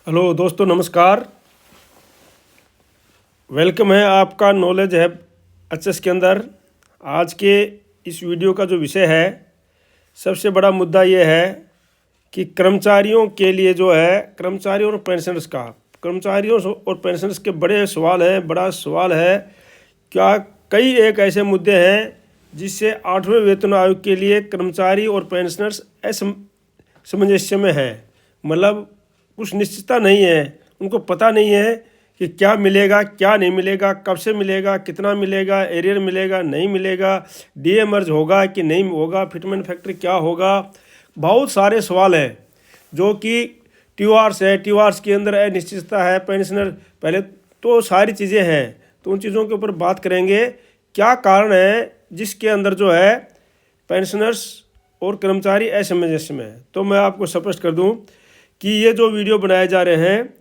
Hello दोस्तों, नमस्कार। Welcome है आपका नॉलेज है एचएस के अंदर। आज के इस वीडियो का जो विषय है, सबसे बड़ा मुद्दा ये है कि कर्मचारियों के लिए जो है, कर्मचारियों और पेंशनर्स का, कर्मचारियों और पेंशनर्स के बड़ा सवाल है। क्या कई एक ऐसे मुद्दे हैं जिससे 8वें वेतन आयोग के लिए कर्मचारी और पेंशनर्स असमंजस्य में है। मतलब कुछ निश्चितता नहीं है, उनको पता नहीं है कि क्या मिलेगा क्या नहीं मिलेगा, कब से मिलेगा, कितना मिलेगा, एरियर मिलेगा नहीं मिलेगा, डीए मर्ज होगा कि नहीं होगा, फिटमेंट फैक्टर क्या होगा। बहुत सारे सवाल हैं जो कि टीआरस है, टीआरस के अंदर अनिश्चितता है, पेंशनर पहले तो सारी चीज़ें हैं। तो उन चीज़ों के ऊपर बात करेंगे, क्या कारण है जिसके अंदर जो है पेंशनर्स और कर्मचारी असमंजस में है। तो मैं आपको स्पष्ट कर दूं कि ये जो वीडियो बनाए जा रहे हैं,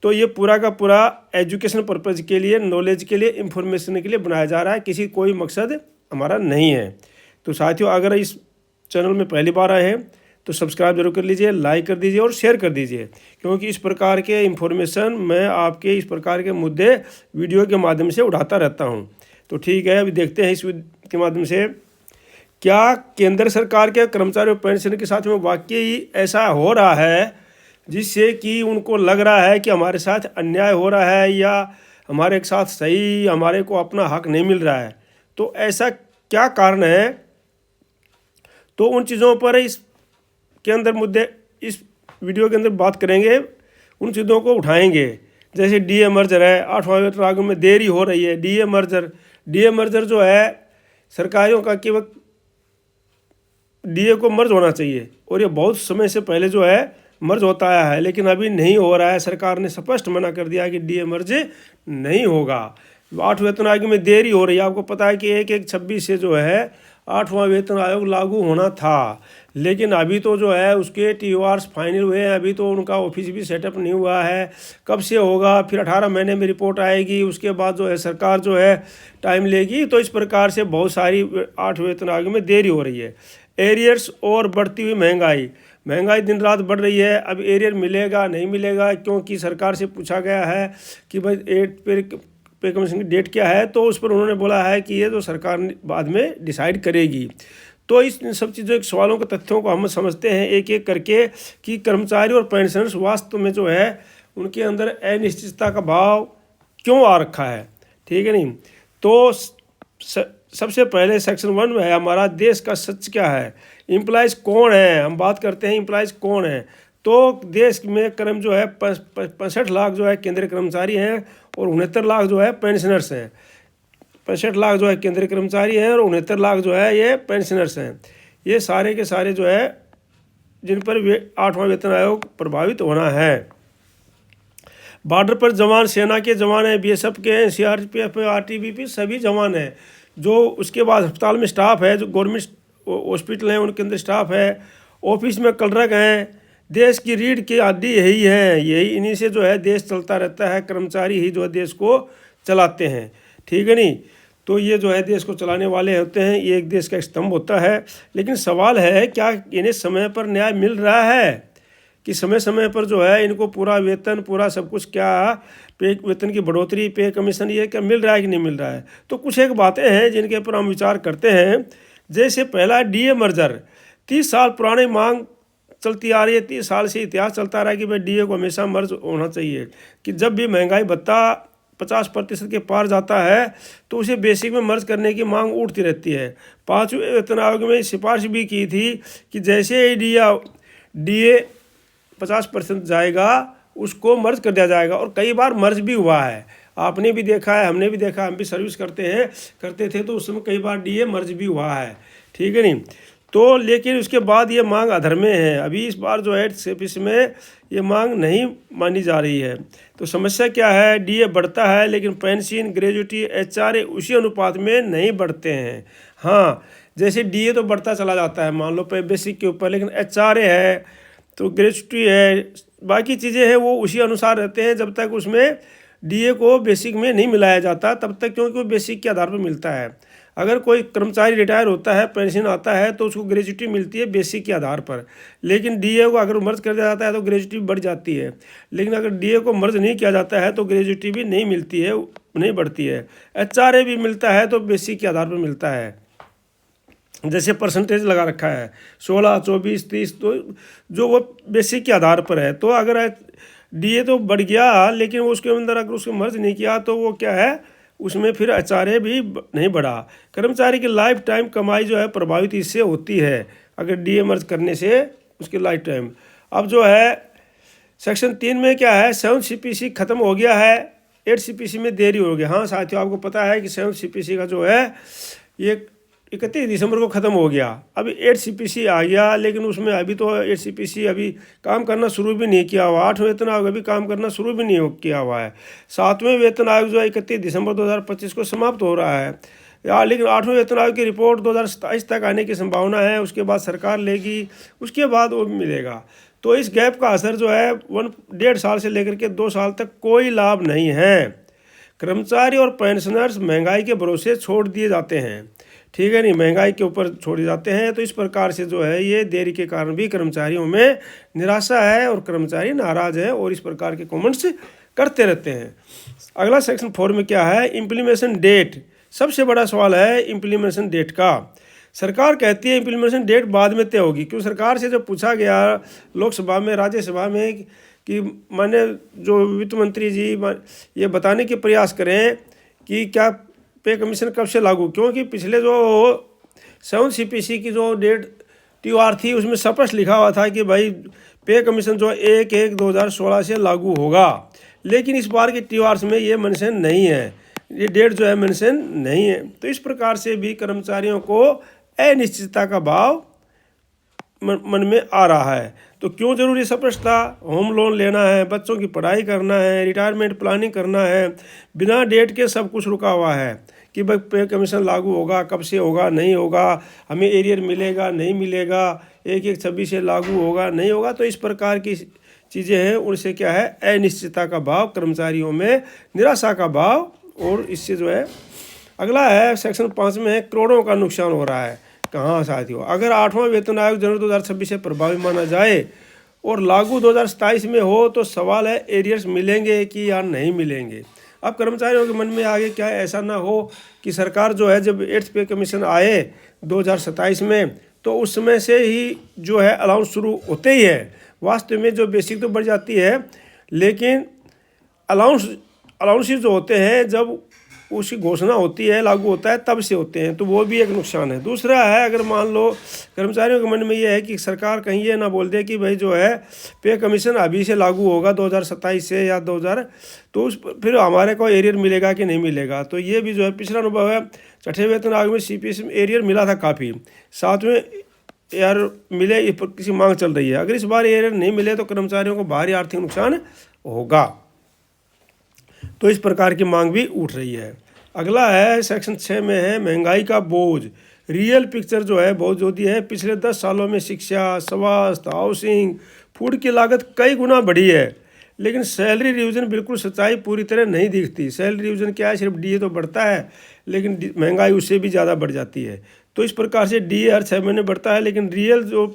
तो ये पूरा का पूरा एजुकेशन पर्पज़ के लिए, नॉलेज के लिए, इंफॉर्मेशन के लिए बनाया जा रहा है। किसी कोई मकसद हमारा नहीं है। तो साथियों, अगर इस चैनल में पहली बार आए हैं तो सब्सक्राइब जरूर कर लीजिए, लाइक कर दीजिए और शेयर कर दीजिए, क्योंकि इस प्रकार के इंफॉर्मेशन मैं आपके इस प्रकार के मुद्दे वीडियो के माध्यम से उठाता रहता हूँ। तो ठीक है, अभी देखते हैं इस के माध्यम से क्या केंद्र सरकार के कर्मचारी और पेंशन के साथ में वाकई ऐसा हो रहा है जिससे कि उनको लग रहा है कि हमारे साथ अन्याय हो रहा है या हमारे साथ सही हमारे को अपना हक नहीं मिल रहा है। तो ऐसा क्या कारण है, तो उन चीज़ों पर इस के अंदर मुद्दे इस वीडियो के अंदर बात करेंगे, उन चीज़ों को उठाएंगे। जैसे डीए मर्जर है, 8वां वेतन आयोग में देरी हो रही है। डीए मर्जर जो है सरकारियों का, केवल डीए को मर्ज होना चाहिए और ये बहुत समय से पहले जो है मर्ज होता आया है, लेकिन अभी नहीं हो रहा है। सरकार ने स्पष्ट मना कर दिया कि डीए मर्ज नहीं होगा। 8वें वेतन आयोग में देरी हो रही है। आपको पता है कि 1/1/26 से जो है 8वां वेतन आयोग लागू होना था, लेकिन अभी तो जो है उसके टीआरस फाइनल हुए हैं, अभी तो उनका ऑफिस भी सेटअप नहीं हुआ है। कब से होगा, फिर 18 महीने में रिपोर्ट आएगी, उसके बाद जो है सरकार जो है टाइम लेगी। तो इस प्रकार से बहुत सारी 8वें वेतन आयोग में देरी हो रही है। एरियर्स और बढ़ती हुई महंगाई दिन रात बढ़ रही है। अब एरियर मिलेगा नहीं मिलेगा, क्योंकि सरकार से पूछा गया है कि भाई पे कमीशन की डेट क्या है, तो उस पर उन्होंने बोला है कि ये तो सरकार बाद में डिसाइड करेगी। तो इस सब चीज़ों के सवालों के तथ्यों को हम समझते हैं एक एक करके कि कर्मचारी और पेंशनर्स वास्तव में जो है उनके अंदर अनिश्चितता का भाव क्यों आ रखा है। ठीक है नहीं। तो सबसे पहले सेक्शन 1 में है हमारा देश का सच क्या है, एम्प्लॉइज़ कौन है। हम बात करते हैं एम्प्लॉइज़ कौन है। तो देश में कर्म जो है 65 लाख जो है केंद्रीय कर्मचारी हैं और 69 लाख जो है पेंशनर्स हैं। 65 लाख जो है केंद्रीय कर्मचारी हैं और 69 लाख जो है ये पेंशनर्स हैं। ये सारे के सारे जो है जिन पर 8वां वेतन आयोग प्रभावित होना है। बॉर्डर पर जवान, सेना के जवान हैं, बीएसएफ के हैं, सीआरपीएफ, आरटीबीपी सभी जवान हैं। जो उसके बाद अस्पताल में स्टाफ है, जो गवर्नमेंट हॉस्पिटल हैं उनके अंदर स्टाफ है, ऑफिस में क्लर्क हैं। देश की रीढ़ की हड्डी यही है, यही इन्हीं से जो है देश चलता रहता है। कर्मचारी ही जो है देश को चलाते हैं। ठीक है नहीं। तो ये जो है देश को चलाने वाले होते हैं, ये एक देश का स्तंभ होता है। लेकिन सवाल है, क्या इन्हें समय पर न्याय मिल रहा है कि समय समय पर जो है इनको पूरा वेतन, पूरा सब कुछ, क्या पे वेतन की बढ़ोतरी, पे कमीशन, ये क्या मिल रहा है कि नहीं मिल रहा है। तो कुछ एक बातें हैं जिनके ऊपर हम विचार करते हैं। जैसे पहला डीए मर्जर, 30 साल पुरानी मांग चलती आ रही है, 30 साल से इतिहास चलता रहा है कि भाई डीए को हमेशा मर्ज होना चाहिए। कि जब भी महंगाई भत्ता 50% के पार जाता है तो उसे बेसिक में मर्ज करने की मांग उठती रहती है। 5वें वेतन आयोग में सिफारिश भी की थी कि जैसे ही डीए 50% जाएगा उसको मर्ज कर दिया जाएगा, और कई बार मर्ज भी हुआ है। आपने भी देखा है, हमने भी देखा, हम भी सर्विस करते थे तो उस समय कई बार डीए मर्ज भी हुआ है। ठीक है नहीं। तो लेकिन उसके बाद ये मांग अधर है। अभी इस बार जो है सेपिस में ये मांग नहीं मानी जा रही है। तो समस्या क्या है, डीए बढ़ता है लेकिन पेंशन, ग्रेजुटी, एचआरए उसी अनुपात में नहीं बढ़ते हैं। हाँ, जैसे डीए तो बढ़ता चला जाता है मान लो पे बेसिक के ऊपर, लेकिन एचआरए है तो ग्रेजुटी है, बाकी चीज़ें हैं वो उसी अनुसार रहते हैं जब तक उसमें डीए को बेसिक में नहीं मिलाया जाता तब तक, क्योंकि वो बेसिक के आधार पर मिलता है। अगर कोई कर्मचारी रिटायर होता है, पेंशन आता है, तो उसको ग्रेजुटी मिलती है बेसिक के आधार पर। लेकिन डीए को अगर मर्ज कर दिया जाता है तो ग्रेजुटी बढ़ जाती है। लेकिन अगर डीए को मर्ज नहीं किया जाता है तो ग्रेजुटी भी नहीं मिलती है, नहीं बढ़ती है। एचआरए भी मिलता है तो बेसिक के आधार पर मिलता है, जैसे परसेंटेज लगा रखा है 16, 24, 30, तो जो वो बेसिक के आधार पर है। तो अगर डीए तो बढ़ गया लेकिन उसके अंदर अगर उसको मर्ज नहीं किया तो वो क्या है, उसमें फिर एचआरए भी नहीं बढ़ा। कर्मचारी की लाइफ टाइम कमाई जो है प्रभावित इससे होती है, अगर डीए मर्ज करने से उसकी लाइफ टाइम। अब जो है सेक्शन 3 में क्या है, 7 सीपीसी खत्म हो गया है, 8 सीपीसी में देरी हो गया। हाँ साथियों, आपको पता है कि 7 सीपीसी का जो है ये 31 दिसंबर को ख़त्म हो गया। अभी 8 सीपीसी आ गया, लेकिन उसमें अभी तो 8 सीपीसी अभी काम करना शुरू भी नहीं किया हुआ। 8वें वेतन आयोग अभी काम करना शुरू भी नहीं किया हुआ है। 7वें वेतन आयोग जो है 31 दिसंबर 2025 को समाप्त हो रहा है यार, लेकिन 8वें वेतन आयोग की रिपोर्ट 2027 तक आने की संभावना है। उसके बाद सरकार लेगी, उसके बाद वो मिलेगा। तो इस गैप का असर जो है 1.5 साल से लेकर के 2 साल तक कोई लाभ नहीं है। कर्मचारी और पेंशनर्स महंगाई के भरोसे छोड़ दिए जाते हैं, ठीक है नहीं, महंगाई के ऊपर छोड़े जाते हैं। तो इस प्रकार से जो है ये देरी के कारण भी कर्मचारियों में निराशा है और कर्मचारी नाराज है और इस प्रकार के कमेंट्स करते रहते हैं। अगला सेक्शन 4 में क्या है, इम्प्लीमेंटेशन डेट। सबसे बड़ा सवाल है इम्प्लीमेंटेशन डेट का। सरकार कहती है इम्प्लीमेंटेशन डेट बाद में तय होगी। क्यों, सरकार से जब पूछा गया लोकसभा में, राज्यसभा में कि माने जो वित्त मंत्री जी ये बताने के प्रयास करें कि क्या पे कमीशन कब से लागू, क्योंकि पिछले जो 7 सीपीसी की जो डेट TOR थी उसमें स्पष्ट लिखा हुआ था कि भाई पे कमीशन जो 1/1/2016 से लागू होगा। लेकिन इस बार के TORs में ये मेंशन नहीं है, ये डेट जो है मेंशन नहीं है। तो इस प्रकार से भी कर्मचारियों को अनिश्चितता का भाव मन में आ रहा है। तो क्यों जरूरी स्पष्टता, होम लोन लेना है, बच्चों की पढ़ाई करना है, रिटायरमेंट प्लानिंग करना है, बिना डेट के सब कुछ रुका हुआ है कि भाई पे कमीशन लागू होगा, कब से होगा, नहीं होगा, हमें एरियर मिलेगा, नहीं मिलेगा, 1/1/26 से लागू होगा, नहीं होगा। तो इस प्रकार की चीज़ें हैं, उनसे क्या है अनिश्चितता का भाव, कर्मचारियों में निराशा का भाव, और इससे जो है अगला है सेक्शन 5 में है करोड़ों का नुकसान हो रहा है। कहाँ साथियों, अगर 8वां वेतन आयोग जनवरी 2026 से प्रभावी माना जाए और लागू 2027 में हो तो सवाल है एरियर्स मिलेंगे कि या नहीं मिलेंगे। अब कर्मचारियों के मन में आगे क्या है, ऐसा ना हो कि सरकार जो है जब 8th पे कमीशन आए 2027 में तो उस समय से ही जो है अलाउंस शुरू होते ही है। वास्तव में जो बेसिक तो बढ़ जाती है, लेकिन अलाउंसेस जो होते हैं जब उसकी घोषणा होती है, लागू होता है, तब से होते हैं, तो वो भी एक नुकसान है। दूसरा है, अगर मान लो कर्मचारियों के मन में ये है कि सरकार कहीं ये ना बोल दे कि भाई जो है पे कमीशन अभी से लागू होगा 2027 से या 2000, तो उस फिर हमारे को एरियर मिलेगा कि नहीं मिलेगा। तो ये भी जो है पिछला अनुभव है, 6ठे वेतन आयोग में CPC में एरियर मिला था काफ़ी, 7वें यार मिले, किसी मांग चल रही है। अगर इस बार एरियर नहीं मिले तो कर्मचारियों को भारी आर्थिक नुकसान होगा। तो इस प्रकार की मांग भी उठ रही है। अगला है सेक्शन 6 में है महंगाई का बोझ। रियल पिक्चर जो है बहुत जो दी है, पिछले 10 सालों में शिक्षा, स्वास्थ्य, हाउसिंग, फूड की लागत कई गुना बढ़ी है, लेकिन सैलरी रिवीजन बिल्कुल सच्चाई पूरी तरह नहीं दिखती। सैलरी रिवीजन क्या है, सिर्फ DA तो बढ़ता है लेकिन महंगाई उससे भी ज़्यादा बढ़ जाती है। तो इस प्रकार से DA हर 6 महीने बढ़ता है, लेकिन रियल जो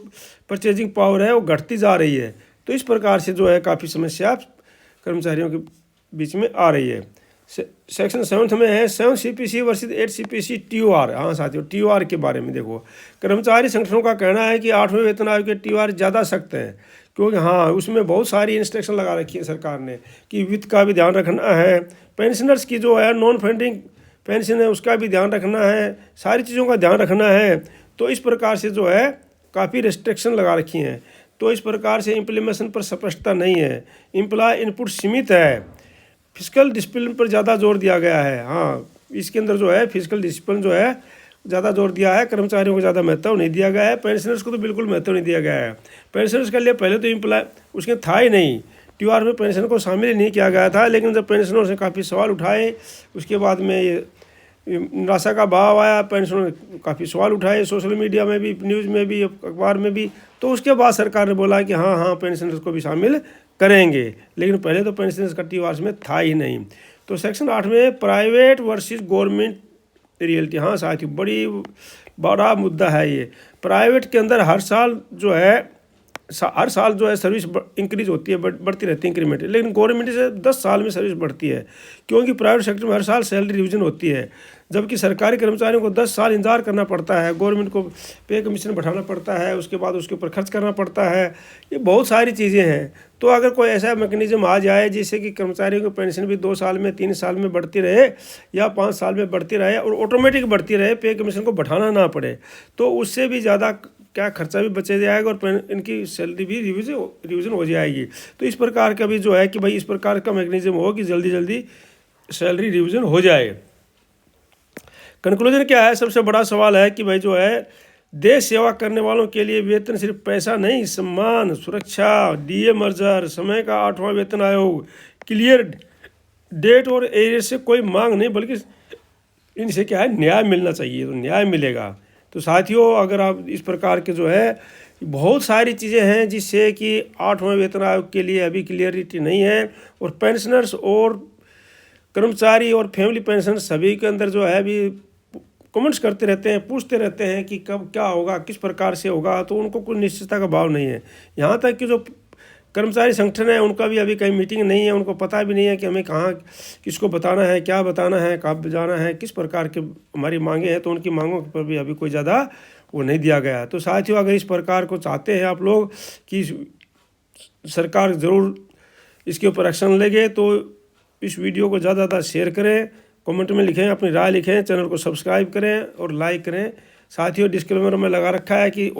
परचेजिंग पावर है वो घटती जा रही है। तो इस प्रकार से जो है काफ़ी समस्या कर्मचारियों के बीच में आ रही है। सेक्शन 7 में है 7 CPC वर्सेस 8 CPC TOR। हाँ साथियों, TOR के बारे में देखो, कर्मचारी संगठनों का कहना है कि 8वें वेतन आयोग के TOR ज़्यादा सख्त हैं, क्योंकि हाँ उसमें बहुत सारी इंस्ट्रक्शन लगा रखी है सरकार ने कि वित्त का भी ध्यान रखना है, पेंशनर्स की जो है नॉन फंडिंग पेंशन है उसका भी ध्यान रखना है, सारी चीज़ों का ध्यान रखना है। तो इस प्रकार से जो है काफ़ी रिस्ट्रिक्शन लगा रखी हैं। तो इस प्रकार से इम्प्लीमेंटेशन पर स्पष्टता नहीं है, एम्प्लॉय इनपुट सीमित है, फिजिकल डिसिप्लिन पर ज़्यादा जोर दिया गया है। हाँ, इसके अंदर जो है फिजिकल डिसिप्लिन जो है ज़्यादा जोर दिया है, कर्मचारियों को ज़्यादा महत्व नहीं दिया गया है, पेंशनर्स को तो बिल्कुल महत्व नहीं दिया गया है। पेंशनर्स के लिए पहले तो एम्प्लॉय उसके था ही नहीं, TOR में पेंशन को शामिल ही नहीं किया गया था। लेकिन जब पेंशनरों से काफ़ी सवाल उठाए, उसके बाद में ये निराशा का भाव आया, पेंशनरों ने काफ़ी सवाल उठाए सोशल मीडिया में भी, न्यूज़ में भी, अखबार में भी, तो उसके बाद सरकार ने बोला कि हाँ हाँ पेंशनर्स को भी शामिल करेंगे। लेकिन पहले तो पेंशनर्स का TOR में था ही नहीं। तो सेक्शन 8 में प्राइवेट वर्सेस गवर्नमेंट रियलिटी। हाँ साथियों, बड़ा मुद्दा है ये। प्राइवेट के अंदर हर साल जो है सर्विस इंक्रीज होती है, बढ़ती रहती है इंक्रीमेंट, लेकिन गवर्नमेंट से 10 साल में सर्विस बढ़ती है, क्योंकि प्राइवेट सेक्टर में हर साल सैलरी रिविजन होती है, जबकि सरकारी कर्मचारियों को 10 साल इंतजार करना पड़ता है। गवर्नमेंट को पे कमीशन बढ़ाना पड़ता है, उसके बाद उसके ऊपर खर्च करना पड़ता है, ये बहुत सारी चीज़ें हैं। तो अगर कोई ऐसा मैकेनिज्म आ जाए जिससे कि कर्मचारियों की पेंशन भी 2 साल में 3 साल में बढ़ती रहे या 5 साल में बढ़ती रहे और ऑटोमेटिक बढ़ती रहे, पे कमीशन को बढ़ाना ना पड़े, तो उससे भी ज़्यादा क्या खर्चा भी बचे जाएगा और इनकी सैलरी भी रिविज़न हो जाएगी। तो इस प्रकार का भी जो है कि भाई इस प्रकार का मैकेनिज्म हो कि जल्दी जल्दी सैलरी रिविज़न हो जाए। कंक्लूजन क्या है? सबसे बड़ा सवाल है कि भाई जो है देश सेवा करने वालों के लिए वेतन सिर्फ पैसा नहीं, सम्मान, सुरक्षा, डीए मर्जर, समय का 8वां वेतन आयोग, क्लियर डेट और एरियर से कोई मांग नहीं, बल्कि इनसे क्या है न्याय मिलना चाहिए, तो न्याय मिलेगा। तो साथियों, अगर आप इस प्रकार के जो है बहुत सारी चीज़ें हैं जिससे कि 8वां वेतन आयोग के लिए अभी क्लियरिटी नहीं है, और पेंशनर्स और कर्मचारी और फैमिली पेंशन सभी के अंदर जो है अभी कमेंट्स करते रहते हैं, पूछते रहते हैं कि कब क्या होगा, किस प्रकार से होगा, तो उनको कोई निश्चितता का भाव नहीं है। यहाँ तक कि जो कर्मचारी संगठन है उनका भी अभी कहीं मीटिंग नहीं है, उनको पता भी नहीं है कि हमें कहाँ किसको बताना है, क्या बताना है, कब जाना है, किस प्रकार के हमारी मांगे हैं, तो उनकी मांगों पर भी अभी कोई ज़्यादा वो नहीं दिया गया है। तो साथियों, अगर इस प्रकार को चाहते हैं आप लोग कि सरकार ज़रूर इसके ऊपर एक्शन लेंगे, तो इस वीडियो को ज़्यादा ज़्यादा शेयर करें, कमेंट में लिखें, अपनी राय लिखें, चैनल को सब्सक्राइब करें और लाइक करें। साथियों, डिस्क्लेमर में लगा रखा है कि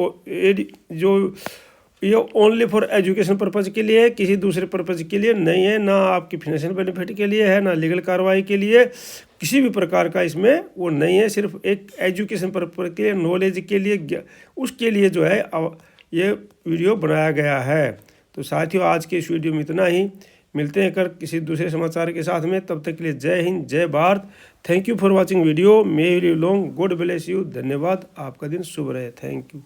ये ओनली फॉर एजुकेशन पर्पज़ के लिए है, किसी दूसरे पर्पज़ के लिए नहीं है, ना आपकी फाइनेंशियल बेनिफिट के लिए है, ना लीगल कार्रवाई के लिए, किसी भी प्रकार का इसमें वो नहीं है। सिर्फ एक एजुकेशन पर्पज़ के लिए, नॉलेज के लिए, उसके लिए जो है ये वीडियो बनाया गया है। तो साथियों, आज के इस वीडियो में इतना ही। मिलते हैं किसी दूसरे समाचार के साथ में, तब तक के लिए जय हिंद, जय Bharat. Thank you for watching video. May you live long, God bless you. धन्यवाद। आपका दिन शुभ रहे। Thank you.